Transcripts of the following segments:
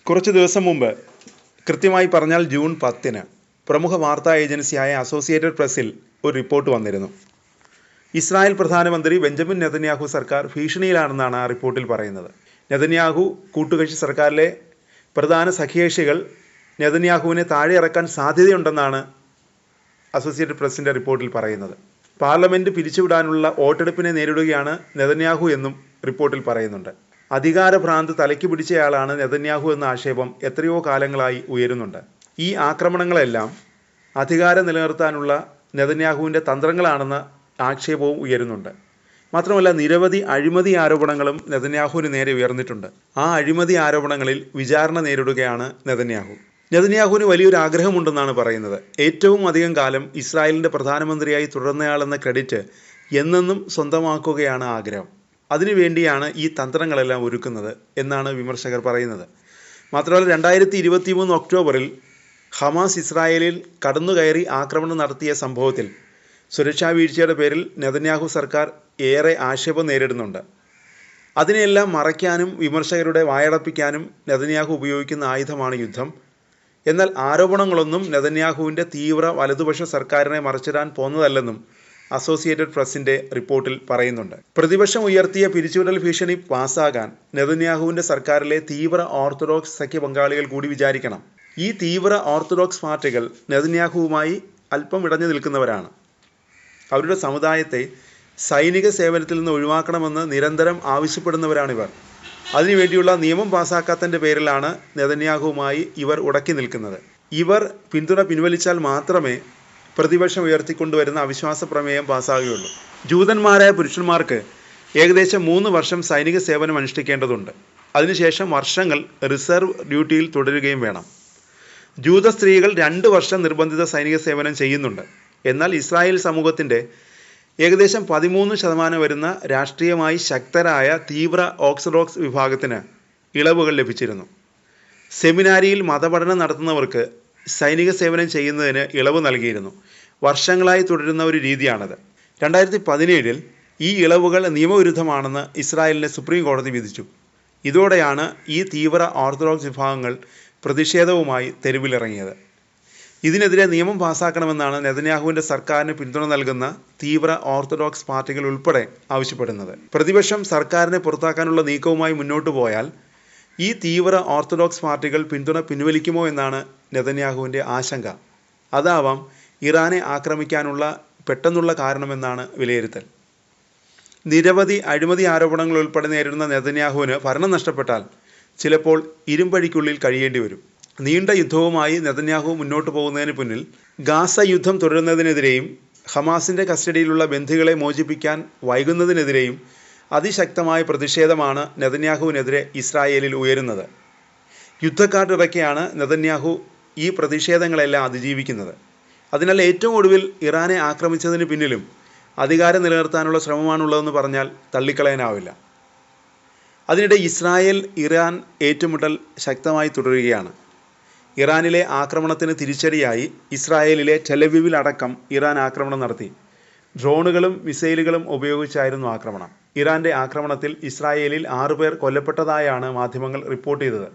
കുറച്ച് ദിവസം മുമ്പ്, കൃത്യമായി പറഞ്ഞാൽ ജൂൺ 10-ന് പ്രമുഖ വാർത്താ ഏജൻസിയായ അസോസിയേറ്റഡ് പ്രസ്സിൽ ഒരു റിപ്പോർട്ട് വന്നിരുന്നു. ഇസ്രായേൽ പ്രധാനമന്ത്രി ബെഞ്ചമിൻ നെതന്യാഹു സർക്കാർ ഭീഷണിയിലാണെന്നാണ് ആ റിപ്പോർട്ടിൽ പറയുന്നത്. നെതന്യാഹു കൂട്ടുകക്ഷി സർക്കാരിലെ പ്രധാന സഖ്യകക്ഷികൾ നെതന്യാഹുവിനെ താഴെ ഇറക്കാൻ സാധ്യതയുണ്ടെന്നാണ് അസോസിയേറ്റഡ് പ്രസ്സിൻ്റെ റിപ്പോർട്ടിൽ പറയുന്നത്. പാർലമെൻറ്റ് പിരിച്ചുവിടാനുള്ള വോട്ടെടുപ്പിനെ നേരിടുകയാണ് നെതന്യാഹു എന്നും റിപ്പോർട്ടിൽ പറയുന്നുണ്ട്. അധികാരഭ്രാന്ത് തലയ്ക്ക് പിടിച്ചയാളാണ് നെതന്യാഹു എന്ന ആക്ഷേപം എത്രയോ കാലങ്ങളായി ഉയരുന്നുണ്ട്. ഈ ആക്രമണങ്ങളെല്ലാം അധികാരം നിലനിർത്താനുള്ള നെതന്യാഹുവിൻ്റെ തന്ത്രങ്ങളാണെന്ന ആക്ഷേപവും ഉയരുന്നുണ്ട്. മാത്രമല്ല, നിരവധി അഴിമതി ആരോപണങ്ങളും നെതന്യാഹുവിന് നേരെ ഉയർന്നിട്ടുണ്ട്. ആ അഴിമതി ആരോപണങ്ങളിൽ വിചാരണ നേരിടുകയാണ് നെതന്യാഹു. നെതന്യാഹുവിന് വലിയൊരു ആഗ്രഹമുണ്ടെന്നാണ് പറയുന്നത്. ഏറ്റവും അധികം കാലം ഇസ്രായേലിൻ്റെ പ്രധാനമന്ത്രിയായി തുടർന്നയാളെന്ന ക്രെഡിറ്റ് എന്നെന്നും സ്വന്തമാക്കുകയാണ് ആഗ്രഹം. അതിനുവേണ്ടിയാണ് ഈ തന്ത്രങ്ങളെല്ലാം ഒരുക്കുന്നത് എന്നാണ് വിമർശകർ പറയുന്നത്. മാത്രമല്ല, 2023 ഒക്ടോബറിൽ ഹമാസ് ഇസ്രായേലിൽ കടന്നുകയറി ആക്രമണം നടത്തിയ സംഭവത്തിൽ സുരക്ഷാ വീഴ്ചയുടെ പേരിൽ നെതന്യാഹു സർക്കാർ ഏറെ ആക്ഷേപം നേരിടുന്നുണ്ട്. അതിനെല്ലാം മറയ്ക്കാനും വിമർശകരുടെ വായടപ്പിക്കാനും നെതന്യാഹു ഉപയോഗിക്കുന്ന ആയുധമാണ് യുദ്ധം. എന്നാൽ ആരോപണങ്ങളൊന്നും നെതന്യാഹുവിൻ്റെ തീവ്ര വലതുപക്ഷ സർക്കാരിനെ മറച്ചിടാൻ പോന്നതല്ലെന്നും അസോസിയേറ്റഡ് പ്രസ്സിൻ്റെ റിപ്പോർട്ടിൽ പറയുന്നുണ്ട്. പ്രതിപക്ഷം ഉയർത്തിയ പിരിച്ചുവിടൽ ഭീഷണി പാസ്സാകാൻ നെതന്യാഹുവിൻ്റെ സർക്കാരിലെ തീവ്ര ഓർത്തഡോക്സ് സഖ്യ പങ്കാളികൾ കൂടി വിചാരിക്കണം. ഈ തീവ്ര ഓർത്തഡോക്സ് പാർട്ടികൾ നെതന്യാഹുവുമായി അല്പം ഇടഞ്ഞു നിൽക്കുന്നവരാണ്. അവരുടെ സമുദായത്തെ സൈനിക സേവനത്തിൽ നിന്ന് ഒഴിവാക്കണമെന്ന് നിരന്തരം ആവശ്യപ്പെടുന്നവരാണിവർ. അതിനുവേണ്ടിയുള്ള നിയമം പാസ്സാക്കാത്തതിൻ്റെ പേരിലാണ് നെതന്യാഹുവുമായി ഇവർ ഉടക്കി നിൽക്കുന്നത്. ഇവർ പിന്തുണ പിൻവലിച്ചാൽ മാത്രമേ പ്രതിപക്ഷം ഉയർത്തിക്കൊണ്ടുവരുന്ന അവിശ്വാസ പ്രമേയം പാസ്സാകുകയുള്ളൂ. ജൂതന്മാരായ പുരുഷന്മാർക്ക് ഏകദേശം 3 വർഷം സൈനിക സേവനം അനുഷ്ഠിക്കേണ്ടതുണ്ട്. അതിനുശേഷം വർഷങ്ങൾ റിസർവ് ഡ്യൂട്ടിയിൽ തുടരുകയും വേണം. ജൂത സ്ത്രീകൾ 2 വർഷം നിർബന്ധിത സൈനിക സേവനം ചെയ്യുന്നുണ്ട്. എന്നാൽ ഇസ്രായേൽ സമൂഹത്തിൻ്റെ ഏകദേശം 13% വരുന്ന രാഷ്ട്രീയമായി ശക്തരായ തീവ്ര ഓർത്തഡോക്സ് വിഭാഗത്തിന് ഇളവുകൾ ലഭിച്ചിരുന്നു. സെമിനാരിയിൽ മതപഠനം നടത്തുന്നവർക്ക് സൈനിക സേവനം ചെയ്യുന്നതിന് ഇളവ് നൽകിയിരുന്നു. വർഷങ്ങളായി തുടരുന്ന ഒരു രീതിയാണത്. 2017 ഈ ഇളവുകൾ നിയമവിരുദ്ധമാണെന്ന് ഇസ്രായേലിൻ്റെ സുപ്രീം കോടതി വിധിച്ചു. ഇതോടെയാണ് ഈ തീവ്ര ഓർത്തഡോക്സ് വിഭാഗങ്ങൾ പ്രതിഷേധവുമായി തെരുവിലിറങ്ങിയത്. ഇതിനെതിരെ നിയമം പാസ്സാക്കണമെന്നാണ് നെതന്യാഹുവിൻ്റെ സർക്കാരിന് പിന്തുണ നൽകുന്ന തീവ്ര ഓർത്തഡോക്സ് പാർട്ടികൾ ഉൾപ്പെടെ ആവശ്യപ്പെടുന്നത്. പ്രതിപക്ഷം സർക്കാരിനെ പുറത്താക്കാനുള്ള നീക്കവുമായി മുന്നോട്ടു പോയാൽ ഈ തീവ്ര ഓർത്തഡോക്സ് പാർട്ടികൾ പിന്തുണ പിൻവലിക്കുമോ എന്നാണ് നെതന്യാഹുവിൻ്റെ ആശങ്ക. അതാവാം ഇറാനെ ആക്രമിക്കാനുള്ള പെട്ടെന്നുള്ള കാരണമെന്നാണ് വിലയിരുത്തൽ. നിരവധി അഴിമതി ആരോപണങ്ങൾ ഉൾപ്പെടെ നേരിടുന്ന നെതന്യാഹുവിന് ഭരണം നഷ്ടപ്പെട്ടാൽ ചിലപ്പോൾ ഇരുമ്പഴിക്കുള്ളിൽ കഴിയേണ്ടി വരും. നീണ്ട യുദ്ധവുമായി നെതന്യാഹു മുന്നോട്ട് പോകുന്നതിന് പിന്നിൽ ഗാസ യുദ്ധം തുടരുന്നതിനെതിരെയും ഹമാസിൻ്റെ കസ്റ്റഡിയിലുള്ള ബന്ദികളെ മോചിപ്പിക്കാൻ വൈകുന്നതിനെതിരെയും അതിശക്തമായ പ്രതിഷേധമാണ് നെതന്യാഹുവിനെതിരെ ഇസ്രായേലിൽ ഉയരുന്നത്. യുദ്ധക്കാട്ടിറക്കിയാണ് നെതന്യാഹു ഈ പ്രതിഷേധങ്ങളെല്ലാം അതിജീവിക്കുന്നത്. അതിനാൽ ഏറ്റവും ഒടുവിൽ ഇറാനെ ആക്രമിച്ചതിന് പിന്നിലും അധികാരം നിലനിർത്താനുള്ള ശ്രമമാണുള്ളതെന്ന് പറഞ്ഞാൽ തള്ളിക്കളയാനാവില്ല. അതിനിടെ ഇസ്രായേൽ ഇറാൻ ഏറ്റുമുട്ടൽ ശക്തമായി തുടരുകയാണ്. ഇറാനിലെ ആക്രമണത്തിന് തിരിച്ചടിയായി ഇസ്രായേലിലെ ടെലവീവിൽ അടക്കം ഇറാൻ ആക്രമണം നടത്തി. ഡ്രോണുകളും മിസൈലുകളും ഉപയോഗിച്ചായിരുന്നു ആക്രമണം. ഇറാൻ്റെ ആക്രമണത്തിൽ ഇസ്രായേലിൽ 6 പേർ കൊല്ലപ്പെട്ടതായാണ് മാധ്യമങ്ങൾ റിപ്പോർട്ട് ചെയ്തത്.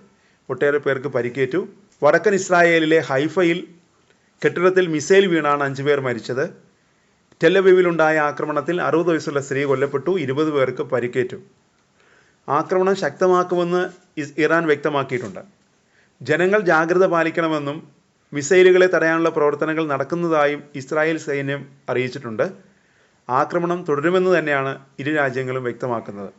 ഒട്ടേറെ പേർക്ക് പരിക്കേറ്റു. വടക്കൻ ഇസ്രായേലിലെ ഹൈഫയിൽ കെട്ടിടത്തിൽ മിസൈൽ വീണാണ് 5 പേർ മരിച്ചത്. ടെലവീവിലുണ്ടായ ആക്രമണത്തിൽ 60 വയസ്സുള്ള സ്ത്രീ കൊല്ലപ്പെട്ടു. 20 പേർക്ക് പരിക്കേറ്റു. ആക്രമണം ശക്തമാക്കുമെന്ന് ഇറാൻ വ്യക്തമാക്കിയിട്ടുണ്ട്. ജനങ്ങൾ ജാഗ്രത പാലിക്കണമെന്നും മിസൈലുകളെ തടയാനുള്ള പ്രവർത്തനങ്ങൾ നടക്കുന്നതായും ഇസ്രായേൽ സൈന്യം അറിയിച്ചിട്ടുണ്ട്. ആക്രമണം തുടരുമെന്ന് തന്നെയാണ് ഇരു രാജ്യങ്ങളും വ്യക്തമാക്കുന്നത്.